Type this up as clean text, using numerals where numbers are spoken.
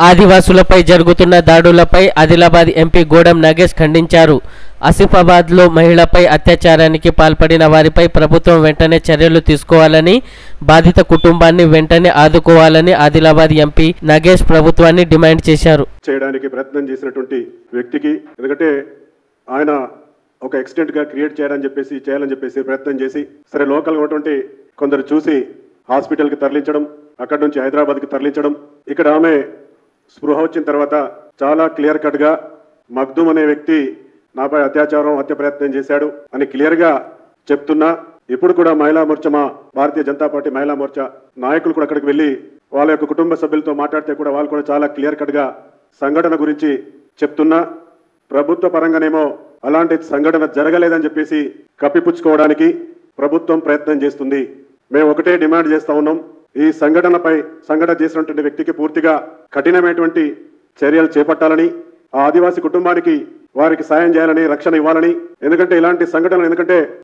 ఆదివాసులపై జరుగుతున్న దాడులపై ఆదిలాబాద్ ఎంపీ గూడెం నాగేష్ ఖండించారు. ఆసిఫాబాద్లో మహిళపై అత్యాచారానికి పాల్పడిన వారిపై ప్రభుత్వం వెంటనే చర్యలు తీసుకోవాలని, బాధిత కుటుంబాన్ని వెంటనే ఆదుకోవాలని ఆదిలాబాద్ ఎంపీ నాగేష్ ప్రభుత్వాన్ని డిమాండ్ చేశారు. చేయడానికి ప్రయత్నం చేసినటువంటి వ్యక్తికి ఎందుకంటే ఆయన ఒక ఎక్స్టెంట్ గా క్రియేట్ చేయాలని చెప్పేసి ప్రయత్నం చేసి సరే లోకల్ ఉన్నటువంటి కొందరు చూసి హాస్పిటల్ కి తరలించడం, అక్కడి నుంచి హైదరాబాద్ కి తరలించడం. ఇక్కడ ఆమె స్పృహ వచ్చిన తర్వాత చాలా క్లియర్ కట్ గా మగ్దుమ్ అనే వ్యక్తి నాపై హత్య ప్రయత్నం చేశాడు అని క్లియర్ గా చెప్తున్నా. ఇప్పుడు కూడా మహిళా మోర్చా, మా భారతీయ జనతా పార్టీ మహిళా మోర్చా నాయకులు కూడా అక్కడికి వెళ్లి వాళ్ళ యొక్క కుటుంబ సభ్యులతో మాట్లాడితే కూడా వాళ్ళు కూడా చాలా క్లియర్ కట్ గా సంఘటన గురించి చెప్తున్నా. ప్రభుత్వ పరంగానేమో అలాంటి సంఘటన జరగలేదని చెప్పేసి కప్పిపుచ్చుకోవడానికి ప్రభుత్వం ప్రయత్నం చేస్తుంది. మేము ఒకటే డిమాండ్ చేస్తా ఉన్నాం, ఈ సంఘటన చేసినటువంటి వ్యక్తికి పూర్తిగా కఠినమైనటువంటి చర్యలు చేపట్టాలని, ఆ ఆదివాసీ కుటుంబానికి వారికి సాయం చేయాలని, రక్షణ ఇవ్వాలని. ఎందుకంటే ఇలాంటి సంఘటనలు